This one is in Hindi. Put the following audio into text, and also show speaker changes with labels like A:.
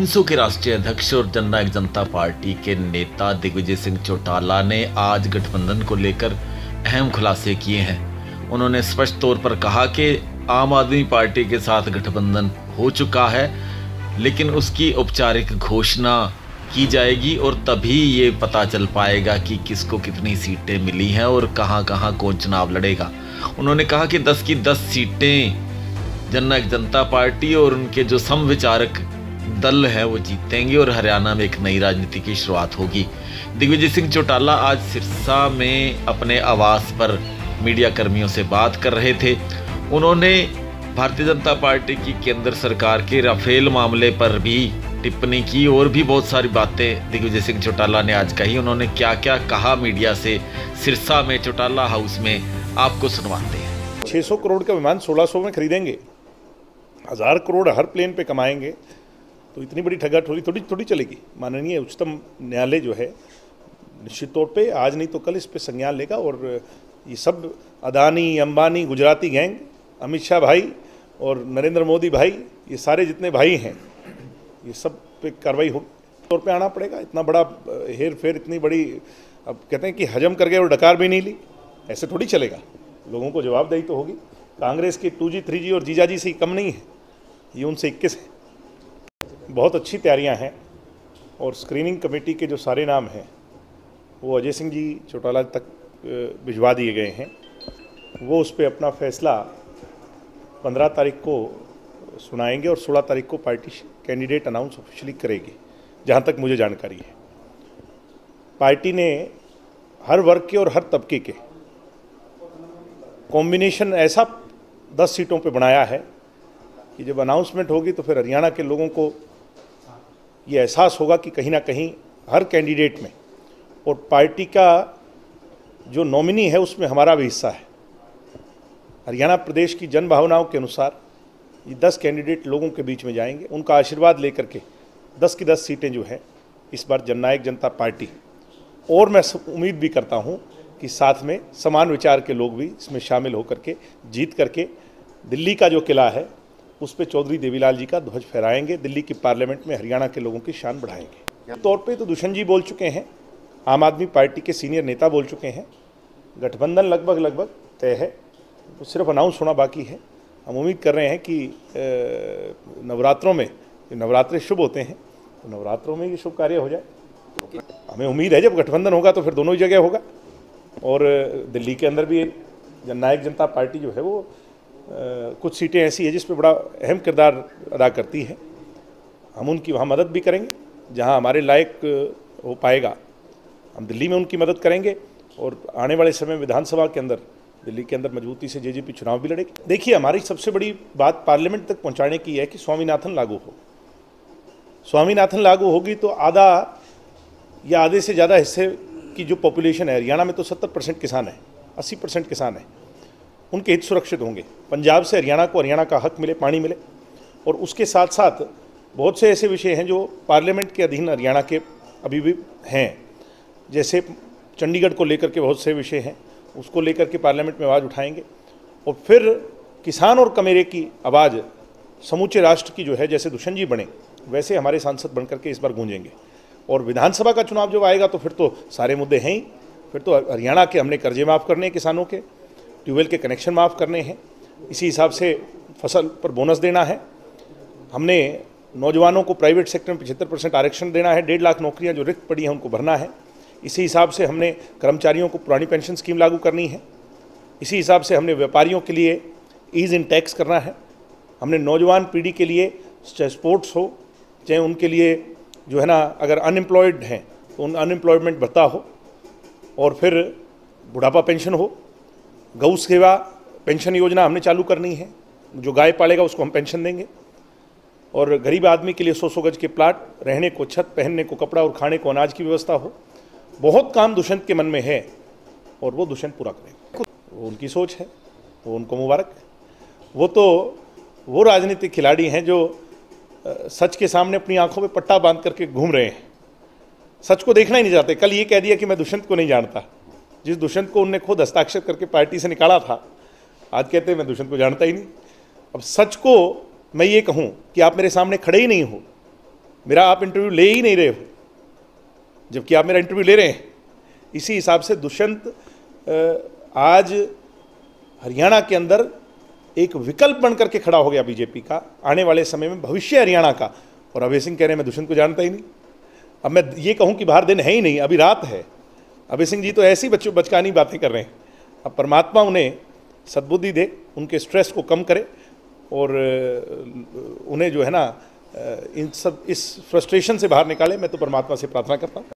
A: जिनसू के राष्ट्रीय अध्यक्ष और जननायक जनता पार्टी के नेता दिग्विजय सिंह चौटाला ने आज गठबंधन को लेकर अहम खुलासे किए हैं। उन्होंने स्पष्ट तौर पर कहा कि आम आदमी पार्टी के साथ गठबंधन हो चुका है, लेकिन उसकी औपचारिक घोषणा की जाएगी और तभी ये पता चल पाएगा कि किसको कितनी सीटें मिली हैं और कहां कौन चुनाव लड़ेगा। उन्होंने कहा कि 10 की 10 सीटें जननायक जनता पार्टी और उनके जो समविचारक दल है वो जीतेंगे और हरियाणा में एक नई राजनीति की शुरुआत होगी। दिग्विजय सिंह चौटाला आज सिरसा में अपने आवास पर मीडिया कर्मियों से बात कर रहे थे। उन्होंने भारतीय जनता पार्टी की केंद्र सरकार के राफेल मामले पर भी टिप्पणी की और भी बहुत सारी बातें दिग्विजय सिंह चौटाला ने आज कही। उन्होंने क्या क्या कहा मीडिया से, सिरसा में चौटाला हाउस में, आपको सुनवाते हैं।
B: 600 करोड़ का विमान 1600 में खरीदेंगे, 1000 करोड़ हर प्लेन पे कमाएंगे, तो इतनी बड़ी ठगा थोड़ी चलेगी। माननीय उच्चतम न्यायालय जो है निश्चित तौर पे आज नहीं तो कल इस पे संज्ञान लेगा और ये सब अदानी, अंबानी, गुजराती गैंग, अमित शाह भाई और नरेंद्र मोदी भाई, ये सारे जितने भाई हैं, ये सब पे कार्रवाई हो तौर पे आना पड़ेगा। इतना बड़ा हेर फेर, इतनी बड़ी, अब कहते हैं कि हजम कर गए और डकार भी नहीं ली, ऐसे थोड़ी चलेगा। लोगों को जवाबदेही तो होगी। कांग्रेस की 2G 3G और जीजाजी से कम नहीं है, ये उनसे 21 है। बहुत अच्छी तैयारियां हैं और स्क्रीनिंग कमेटी के जो सारे नाम हैं वो अजय सिंह जी चौटाला तक भिजवा दिए गए हैं। वो उस पर अपना फैसला 15 तारीख को सुनाएंगे और 16 तारीख को पार्टी कैंडिडेट अनाउंस ऑफिशियली करेगी, जहां तक मुझे जानकारी है। पार्टी ने हर वर्ग के और हर तबके के कॉम्बिनेशन ऐसा 10 सीटों पे बनाया है कि जब अनाउंसमेंट होगी तो फिर हरियाणा के लोगों को ये एहसास होगा कि कहीं ना कहीं हर कैंडिडेट में और पार्टी का जो नॉमिनी है उसमें हमारा भी हिस्सा है। हरियाणा प्रदेश की जन भावनाओं के अनुसार ये 10 कैंडिडेट लोगों के बीच में जाएंगे। उनका आशीर्वाद लेकर के 10 की 10 सीटें जो हैं इस बार जननायक जनता पार्टी, और मैं उम्मीद भी करता हूं कि साथ में समान विचार के लोग भी इसमें शामिल होकर के जीत करके दिल्ली का जो किला है उस पर चौधरी देवीलाल जी का ध्वज फहराएंगे, दिल्ली की पार्लियामेंट में हरियाणा के लोगों की शान बढ़ाएंगे। तौर पे तो दुष्यंत जी बोल चुके हैं, आम आदमी पार्टी के सीनियर नेता बोल चुके हैं, गठबंधन लगभग तय है, तो सिर्फ अनाउंस होना बाकी है। हम उम्मीद कर रहे हैं कि नवरात्रों में, नवरात्रे शुभ होते हैं, तो नवरात्रों में ये शुभ कार्य हो जाए। हमें उम्मीद है जब गठबंधन होगा तो फिर दोनों ही जगह होगा और दिल्ली के अंदर भी जननायक जनता पार्टी जो है वो कुछ सीटें ऐसी है जिस पे बड़ा अहम किरदार अदा करती है। हम उनकी वहाँ मदद भी करेंगे, जहाँ हमारे लायक हो पाएगा हम दिल्ली में उनकी मदद करेंगे और आने वाले समय विधानसभा के अंदर, दिल्ली के अंदर मजबूती से जेजेपी चुनाव भी लड़ेगी। देखिए, हमारी सबसे बड़ी बात पार्लियामेंट तक पहुँचाने की है कि स्वामीनाथन लागू हो। स्वामीनाथन लागू होगी तो आधा या आधे से ज़्यादा हिस्से की जो पॉपुलेशन है, हरियाणा में तो 70% किसान है, 80% किसान है, उनके हित सुरक्षित होंगे। पंजाब से हरियाणा को हरियाणा का हक मिले, पानी मिले, और उसके साथ साथ बहुत से ऐसे विषय हैं जो पार्लियामेंट के अधीन हरियाणा के अभी भी हैं, जैसे चंडीगढ़ को लेकर के बहुत से विषय हैं, उसको लेकर के पार्लियामेंट में आवाज़ उठाएंगे और फिर किसान और कमेरे की आवाज़ समूचे राष्ट्र की जो है, जैसे दुष्यंत जी बने वैसे हमारे सांसद बन करके इस बार गूंजेंगे। और विधानसभा का चुनाव जब आएगा तो फिर तो सारे मुद्दे हैं ही। फिर तो हरियाणा के हमने कर्जे माफ़ करने हैं, किसानों के ट्यूबवेल के कनेक्शन माफ़ करने हैं, इसी हिसाब से फसल पर बोनस देना है, हमने नौजवानों को प्राइवेट सेक्टर में 75% आरक्षण देना है, 1.5 लाख नौकरियां जो रिक्त पड़ी हैं उनको भरना है, इसी हिसाब से हमने कर्मचारियों को पुरानी पेंशन स्कीम लागू करनी है, इसी हिसाब से हमने व्यापारियों के लिए ईज इन टैक्स करना है, हमने नौजवान पीढ़ी के लिए चाहे स्पोर्ट्स हो, चाहे उनके लिए जो है ना, अगर अनएम्प्लॉयड हैं तो उन अनएम्प्लॉयमेंट भत्ता हो, और फिर बुढ़ापा पेंशन हो, गौ सेवा पेंशन योजना हमने चालू करनी है, जो गाय पालेगा उसको हम पेंशन देंगे, और गरीब आदमी के लिए 100 गज के प्लाट, रहने को छत, पहनने को कपड़ा और खाने को अनाज की व्यवस्था हो। बहुत काम दुष्यंत के मन में है और वो दुष्यंत पूरा करेंगे। वो उनकी सोच है, वो उनको मुबारक। वो तो वो राजनीतिक खिलाड़ी हैं जो सच के सामने अपनी आंखों में पट्टा बांध करके घूम रहे हैं, सच को देखना ही नहीं चाहते। कल ये कह दिया कि मैं दुष्यंत को नहीं जानता, जिस दुष्यंत को उनने खुद हस्ताक्षर करके पार्टी से निकाला था, आज कहते हैं मैं दुष्यंत को जानता ही नहीं। अब सच को मैं ये कहूँ कि आप मेरे सामने खड़े ही नहीं हो, मेरा आप इंटरव्यू ले ही नहीं रहे हो, जबकि आप मेरा इंटरव्यू ले रहे हैं। इसी हिसाब से दुष्यंत आज हरियाणा के अंदर एक विकल्प बन करके खड़ा हो गया बीजेपी का, आने वाले समय में भविष्य हरियाणा का। और अभय सिंह कह रहे हैं मैं दुष्यंत को जानता ही नहीं। अब मैं ये कहूँ कि बाहर दिन है ही नहीं, अभी रात है। अभय सिंह जी तो ऐसी बचकानी बातें कर रहे हैं। अब परमात्मा उन्हें सद्बुद्धि दे, उनके स्ट्रेस को कम करे और उन्हें जो है ना इस फ्रस्ट्रेशन से बाहर निकाले। मैं तो परमात्मा से प्रार्थना करता हूँ।